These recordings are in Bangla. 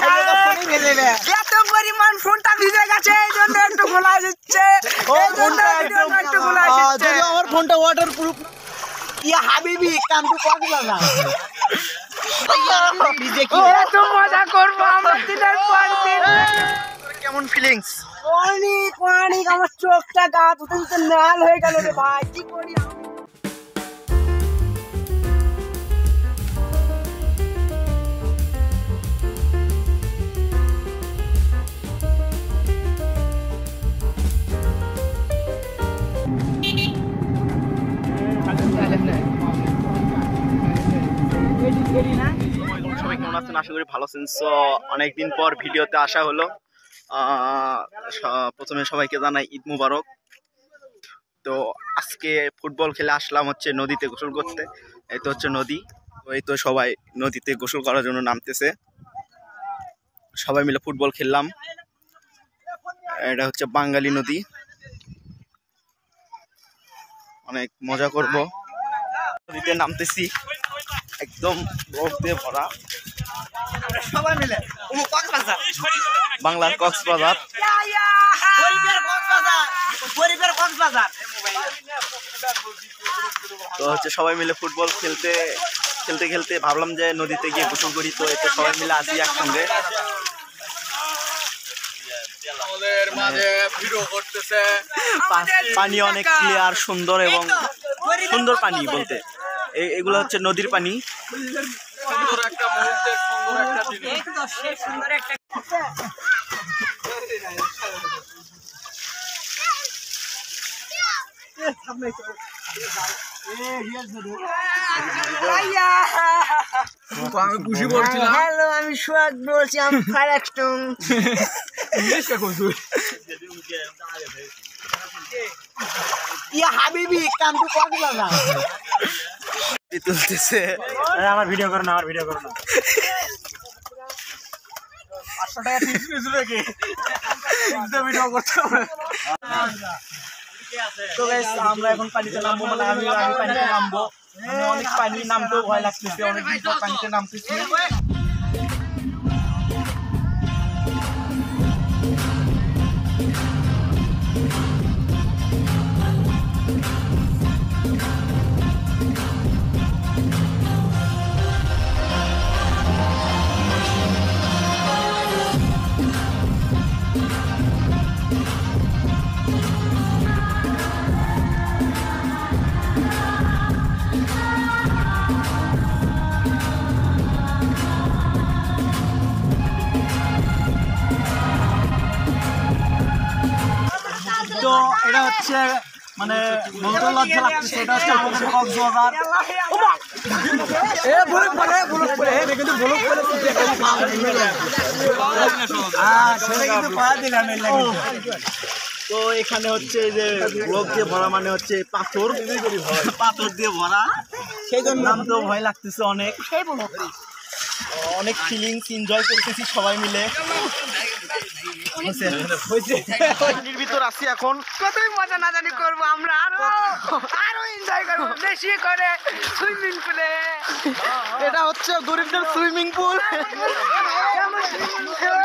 হ্যালো এত পরিমাণ ফোনটা ভিজে গেছে এই জন্য একটু খোলা যাচ্ছে যদি আমার ফোনটা ওয়াটার প্রুফ ইয়া হাবিবি কাম টু কক্সবাজার না এত মজা করবো আমরা দিনের পর দিন। কেমন ফিলিংস? অনেক অনেক আমার চোখটা গা ধুতে নাল হয়ে গেল রে ভাই, কি করি আমি? সবাই কেমন আছেন? আশা করি ভালো আছেন। সো অনেকদিন পর ভিডিওতে আসা হলো। প্রথমে সবাইকে জানাই ঈদ মুবারক। তো আজকে ফুটবল খেলে আসলাম হচ্ছে নদীতে গোসল করতে। এই তো হচ্ছে নদী, এই তো সবাই নদীতে গোসল করার জন্য নামতেছে। সবাই মিলে ফুটবল খেললাম। এটা হচ্ছে বাঙালি নদী, অনেক মজা করব। নদীতে নামতেছি, একদম বরফ দিয়ে ভরা। সবাই মিলে বাংলার কক্সবাজার। তো হচ্ছে সবাই মিলে ফুটবল খেলতে খেলতে ভাবলাম যে নদীতে গিয়ে গোসল করি। তো এতে সবাই মিলে আসি একসঙ্গে। পানি অনেক ক্লিয়ার, সুন্দর এবং সুন্দর পানি বলতে এগুলো হচ্ছে নদীর পানি। হ্যালো, আমি সোহাগ বলছি, আমি ফারাক্টং। ইয়া হাবিবি কাম টু কক্সবাজার না তুলতেছে। আমার ভিডিও করো না, আমার ভিডিও করো না। 500 টাকা ফিক্স নিয়েছিল নাকি? ভিডিও করতে হবে। তো গাইস আমরা এখন পানিতে নামবো, মানে আমি পানিতে নামবো। অনেক পানি, নামতেও ভয় লাগতেছে, অনেকদিন পর পানিতে নামতেছি। তো এটা হচ্ছে মানে বলতে লজ্জা লাগতেছে, এটা হচ্ছে আমাদের কক্সবাজার। তো এখানে হচ্ছে যে ব্লক দিয়ে ভরা, মানে হচ্ছে পাথর দিয়ে ভরা, সেই জন্য নামতেও ভয় লাগতেছে অনেক। অনেক ফিলিংস এনজয় করতেছি সবাই মিলে। পানির ভিতর আছি এখন, কতই মজা না জানি করবো আমরা, আরো এনজয় করবো বেশি করে সুইমিং পুলে। এটা হচ্ছে গরিবদের সুইমিং পুল।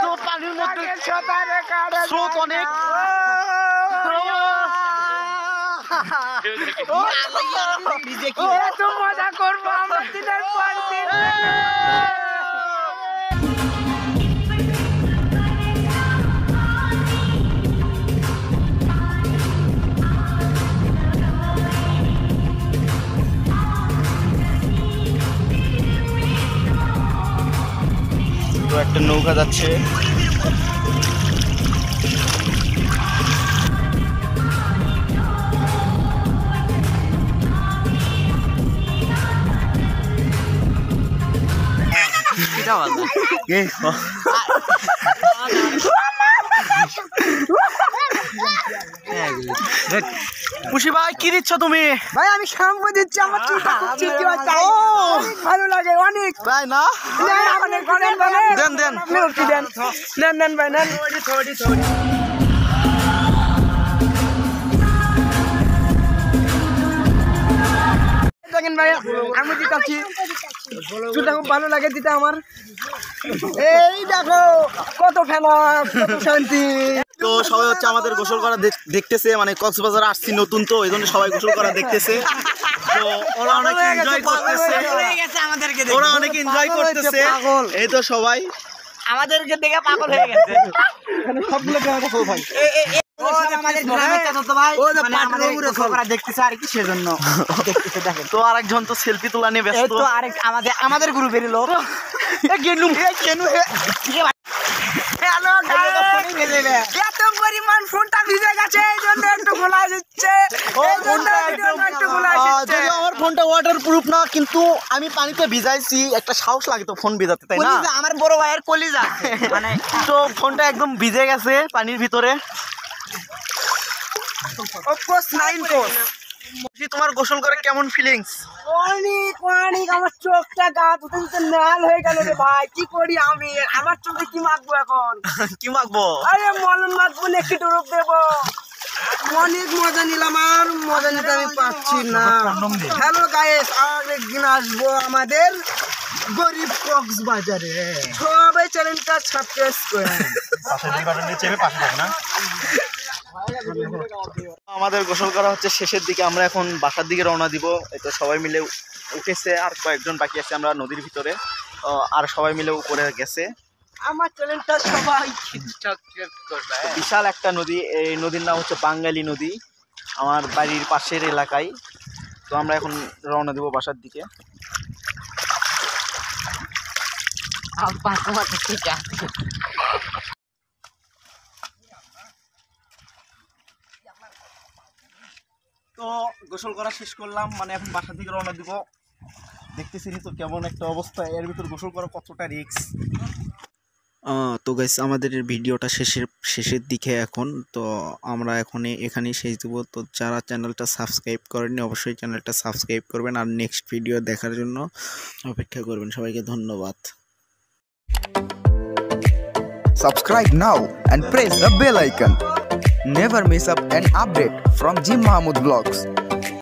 তো পানির মধ্যে স্রোত অনেক। এত মজা করবো আমরা দিনের পর দিন। তো একটা নৌকা যাচ্ছে। পুষি ভাই কি দিচ্ছ তুমি? ভাই আমি শ্যাম্পু দিচ্ছি, আমার চুলটা খুব চিকচিক হয়, তাই ভালো লাগে অনেক। তাই না? দেন দেন নেন ভাই নেন। দেখেন ভাই আমি দিচ্ছি চুলটা খুব ভালো লাগে দিতে আমার। এই দেখো কত ফেমাস, কত শান্তি। তো সবাই হচ্ছে আমাদের গোসল করা দেখতেছে, মানে কক্সবাজার আসছি নতুন, তো এই জন্য সবাই গোসল করা দেখতেছে। তো ওরা অনেক এনজয় করতেছে, ওরা অনেক এনজয় করতেছে। এই তো সবাই আমাদেরকে দেখে পাগল হয়ে গেছে। সবগুলো ক্যামেরা ফুল ভাই। তো আরেকজন তো সেলফি তোলা নিয়ে ব্যস্ত। আমাদের গ্রুপের লোক এত পরিমাণ ফোনটা ভিজে গেছে, এই জন্য একটু খোলা যাচ্ছে। যদিও আমার ফোনটা ওয়াটার প্রুফ না, কিন্তু আমি পানিতে ভিজাইছি, একটা সাহস লাগে তো ফোন ভিজাতে, তাই না? আমার বড় ভাইয়ের কলিজা মানে তো ফোনটা একদম ভিজে গেছে পানির ভিতরে। তোমার গোসল করে কেমন ফিলিংস? অনেক অনেক, আমার চোখটা গা ধুতে ধুতে লাল হয়ে গেল রে ভাই। কি করি আমি, আমার চোখে কি মাখবো এখন? কি মাখবো? আরে মলম মাখবো না, একটু ডুব দেবো। অনেক মজা নিলাম, আর মজা নিতে আমি পাচ্ছি না। হ্যালো গাইস, আর একদিন আসবো আমাদের গরিব কক্সবাজারে। সবাই চ্যানেলটা সাবস্ক্রাইব করেন। আমাদের গোসল করা হচ্ছে শেষের দিকে, আমরা এখন বাসার দিকে রওনা দিব। এই তো সবাই মিলে উঠেছে, আর কয়েকজন বাকি আছে আমরা নদীর ভিতরে, আর সবাই মিলে উপরে গেছে। আমার চ্যানেলটা সবাই সাবস্ক্রাইব করবে। বিশাল একটা নদী, এই নদীর নাম হচ্ছে বাঙালি নদী, আমার বাড়ির পাশের এলাকায়। তো আমরা এখন রওনা দিব বাসার দিকে। তো গোসল করা শেষ করলাম, মানে এখন বাসার দিকে রওনা দিব। দেখতেছি তো কেমন একটা অবস্থা, এর ভিতর গোসল করা কতটা রিস্ক। তো গাইস, আমাদের ভিডিওটা শেষের দিকে এখন। তো আমরা এখানেই শেষ দেবো। তো যারা চ্যানেলটা সাবস্ক্রাইব করেননি অবশ্যই চ্যানেলটা সাবস্ক্রাইব করবেন, আর নেক্সট ভিডিও দেখার জন্য অপেক্ষা করবেন। সবাইকে ধন্যবাদ। Subscribe now and press the bell icon. Never miss up an update from Jim Mahmood Vlogs.